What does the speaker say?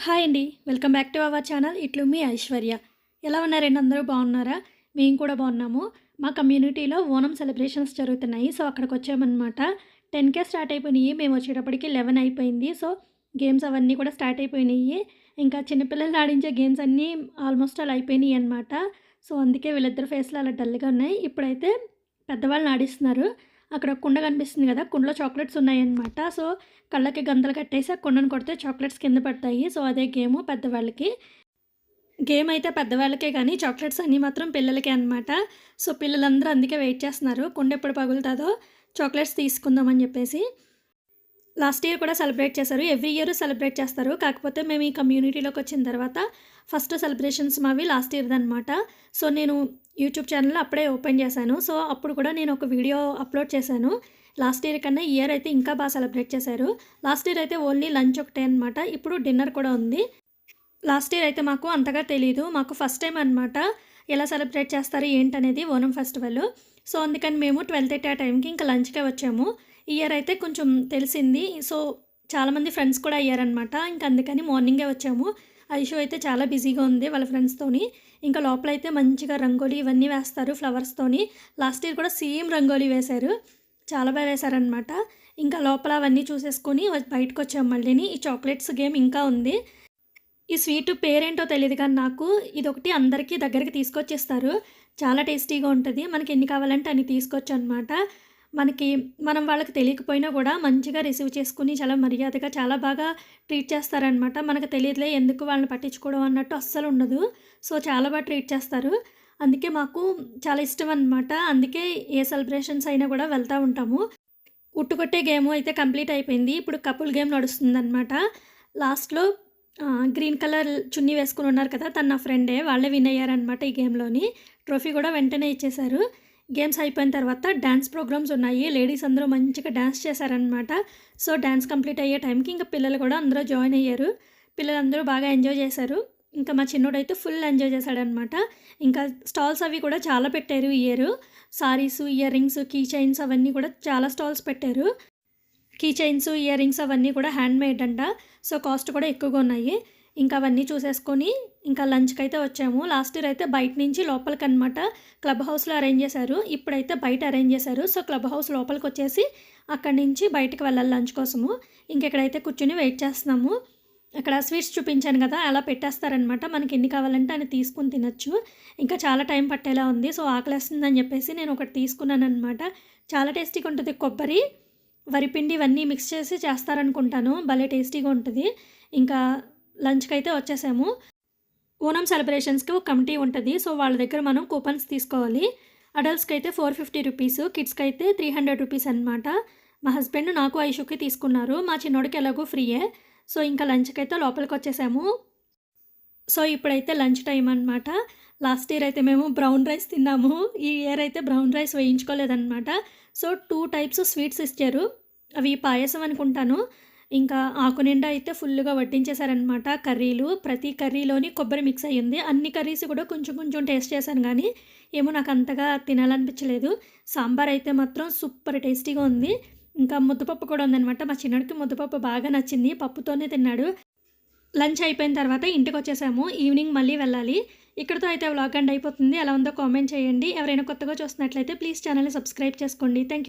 Hi అండి. Welcome back to our channel. ఇట్లు మీ ఐశ్వర్య. ఎలా ఉన్నారండి? అందరూ బాగున్నారా? మేము కూడా బాగున్నాము. మా కమ్యూనిటీలో ఓనం సెలబ్రేషన్స్ జరుగుతున్నాయి. సో అక్కడికొచ్చామనమాట. 10కే స్టార్ట్ అయిపోయినాయి. మేము వచ్చేటప్పటికి 11 అయిపోయింది. సో గేమ్స్ అవన్నీ కూడా స్టార్ట్ అయిపోయినాయి. ఇంకా చిన్నపిల్లల్ని ఆడించే గేమ్స్ అన్నీ ఆల్మోస్ట్ అలా అయిపోయినాయి అనమాట. సో అందుకే వీళ్ళిద్దరు ఫేస్‌లు అలా డల్‌గా ఉన్నాయి. ఇప్పుడైతే పెద్దవాళ్ళని ఆడిస్తున్నారు. అక్కడ ఒక కుండ కనిపిస్తుంది కదా! కుండలో చాక్లెట్స్ ఉన్నాయన్నమాట. సో కళ్ళకి గంతలు కట్టేసి ఆ కుండను కొడితే చాక్లెట్స్ కింద పడతాయి. సో అదే గేము పెద్దవాళ్ళకి. గేమ్ అయితే పెద్దవాళ్ళకే కానీ చాక్లెట్స్ అన్నీ మాత్రం పిల్లలకే అనమాట. సో పిల్లలందరూ అందుకే వెయిట్ చేస్తున్నారు. కుండ ఎప్పుడు పగులుతుందో చాక్లెట్స్ తీసుకుందామని చెప్పేసి. లాస్ట్ ఇయర్ కూడా సెలబ్రేట్ చేశారు. ఎవ్రీ ఇయర్ సెలబ్రేట్ చేస్తారు. కాకపోతే మేము ఈ కమ్యూనిటీలోకి వచ్చిన తర్వాత ఫస్ట్ సెలబ్రేషన్స్ మావి లాస్ట్ ఇయర్‌దనమాట. సో నేను యూట్యూబ్ ఛానల్ అప్పుడే ఓపెన్ చేశాను. సో అప్పుడు కూడా నేను ఒక వీడియో అప్లోడ్ చేశాను. లాస్ట్ ఇయర్ కన్నా ఈ ఇయర్ అయితే ఇంకా బాగా సెలబ్రేట్ చేశారు. లాస్ట్ ఇయర్ అయితే ఓన్లీ లంచ్ ఒకటే అనమాట. ఇప్పుడు డిన్నర్ కూడా ఉంది. లాస్ట్ ఇయర్ అయితే మాకు అంతగా తెలీదు. మాకు ఫస్ట్ టైం అనమాట. ఎలా సెలబ్రేట్ చేస్తారు ఏంటనేది ఓనం ఫెస్టివల్. సో అందుకని మేము 12:30 ఆ టైంకి ఇంకా లంచ్‌కే వచ్చాము. ఈ ఇయర్ అయితే కొంచెం తెలిసింది. సో చాలామంది ఫ్రెండ్స్ కూడా అయ్యారనమాట. ఇంక అందుకని మార్నింగే వచ్చాము. ఐషు అయితే చాలా బిజీగా ఉంది వాళ్ళ ఫ్రెండ్స్‌తోని. ఇంకా లోపలైతే మంచిగా రంగోలీ ఇవన్నీ వేస్తారు ఫ్లవర్స్‌తోని. లాస్ట్ ఇయర్ కూడా సేమ్ రంగోలీ వేశారు. చాలా బాగా వేశారనమాట. ఇంకా లోపల అవన్నీ చూసేసుకొని బయటకొచ్చాము మళ్ళీని. ఈ చాక్లెట్స్ గేమ్ ఇంకా ఉంది. ఈ స్వీటు పేరేంటో తెలీదు కానీ నాకు ఇదొకటి అందరికీ దగ్గరికి తీసుకొచ్చిస్తారు. చాలా టేస్టీగా ఉంటది. మనకి ఎన్ని కావాలంటే అన్ని తీసుకోవచ్చనమాట. మనం వాళ్ళకి తెలియకపోయినా కూడా మంచిగా రిసీవ్ చేసుకొని చాలా మర్యాదగా చాలా బాగా ట్రీట్ చేస్తారనమాట. మనకు తెలియదులే ఎందుకు వాళ్ళని పట్టించుకోవడం అన్నట్టు అస్సలు ఉండదు. సో చాలా బాగా ట్రీట్ చేస్తారు. అందుకే మాకు చాలా ఇష్టం అనమాట. అందుకే ఏ సెలబ్రేషన్స్ అయినా కూడా వెళ్తూ ఉంటాము. ఉట్టుకొట్టే గేమ్ అయితే కంప్లీట్ అయిపోయింది. ఇప్పుడు కపుల్ గేమ్ నడుస్తుందనమాట. లాస్ట్‌లో గ్రీన్ కలర్ చున్నీ వేసుకొని ఉన్నారు కదా! తను నా ఫ్రెండే. వాళ్ళే విన్ అయ్యారనమాట ఈ గేమ్‌లోని. ట్రోఫీ కూడా వెంటనే ఇచ్చేశారు. గేమ్స్ అయిపోయిన తర్వాత డాన్స్ ప్రోగ్రామ్స్ ఉన్నాయి. లేడీస్ అందరూ మంచిగా డాన్స్ చేశారనమాట. సో డాన్స్ కంప్లీట్ అయ్యే టైంకి ఇంకా పిల్లలు కూడా అందరూ జాయిన్ అయ్యారు. పిల్లలందరూ బాగా ఎంజాయ్ చేశారు. ఇంకా మా చిన్నోడైతే ఫుల్ ఎంజాయ్ చేశాడనమాట. ఇంకా స్టాల్స్ అవి కూడా చాలా పెట్టారు ఈ ఇయర్. సారీసు, ఇయర్ రింగ్స్, కీ చైన్స్ అవన్నీ కూడా చాలా స్టాల్స్ పెట్టారు. కీ చైన్స్, ఇయర్ రింగ్స్ అవన్నీ కూడా హ్యాండ్‌మేడ్ అంట. సో కాస్ట్ కూడా ఎక్కువగా ఉన్నాయి. ఇంకా అవన్నీ చూసేసుకొని ఇంకా లంచ్‌కి అయితే వచ్చాము. లాస్ట్ ఇయర్ అయితే బయట నుంచి లోపలికనమాట క్లబ్ హౌస్‌లో అరేంజ్ చేశారు. ఇప్పుడైతే బయట అరేంజ్ చేశారు. సో క్లబ్ హౌస్ లోపలికొచ్చేసి అక్కడి నుంచి బయటకి వెళ్ళాలి లంచ్ కోసము. ఇంకెక్కడైతే కూర్చొని వెయిట్ చేస్తున్నాము. అక్కడ స్వీట్స్ చూపించాను కదా! అలా పెట్టేస్తారనమాట. మనకి ఎన్ని కావాలంటే అన్ని తీసుకొని తినొచ్చు. ఇంకా చాలా టైం పట్టేలా ఉంది. సో ఆకలేస్తుందని చెప్పేసి నేను ఒకటి తీసుకున్నాననమాట. చాలా టేస్టీగా ఉంటుంది. కొబ్బరి, వరిపిండి ఇవన్నీ మిక్స్ చేసి చేస్తారనుకుంటాను. భలే టేస్టీగా ఉంటది. ఇంకా లంచ్‌కి అయితే వచ్చేసాము. ఓనం సెలబ్రేషన్స్‌కి ఒక కమిటీ ఉంటది. సో వాళ్ళ దగ్గర మనం కూపన్స్ తీసుకోవాలి. అడల్ట్స్‌కి అయితే 450 రూపీస్, కిడ్స్‌కి అయితే 300 రూపీస్ అనమాట. మా హస్బెండ్ నాకు ఐషుకి తీసుకున్నారు. మా చిన్నోడికి ఎలాగో ఫ్రీయే. సో ఇంకా లంచ్‌కి అయితే లోపలికి వచ్చేసాము. సో ఇప్పుడైతే లంచ్ టైం అనమాట. లాస్ట్ ఇయర్ అయితే మేము బ్రౌన్ రైస్ తిన్నాము. ఈ ఇయర్ అయితే బ్రౌన్ రైస్ వేయించుకోలేదనమాట. సో 2 టైప్స్ స్వీట్స్ ఇచ్చారు. అవి పాయసం అనుకుంటాను. ఇంకా ఆకు నిండా అయితే ఫుల్లుగా వడ్డించేశారనమాట కర్రీలు. ప్రతి కర్రీలోని కొబ్బరి మిక్స్ అయ్యింది. అన్ని కర్రీస్ కూడా కొంచెం కొంచెం టేస్ట్ చేశాను కానీ ఏమో నాకు అంతగా తినాలనిపించలేదు. సాంబార్ అయితే మాత్రం సూపర్ టేస్టీగా ఉంది. ఇంకా ముద్దపప్పు కూడా ఉందనమాట. మా చిన్నోడికి ముద్దపప్పు బాగా నచ్చింది. పప్పుతోనే తిన్నాడు. లంచ్ అయిపోయిన తర్వాత ఇంటికొచ్చేసాము. ఈవినింగ్ మళ్ళీ వెళ్ళాలి. ఇక్కడితో అయితే వ్లాగ్ ఎండ్ అయిపోతుంది. ఎలా ఉందో కామెంట్ చేయండి. ఎవరైనా కొత్తగా చూస్తున్నట్లయితే ప్లీజ్ ఛానల్‌ని సబ్స్క్రైబ్ చేసుకోండి. Thank you.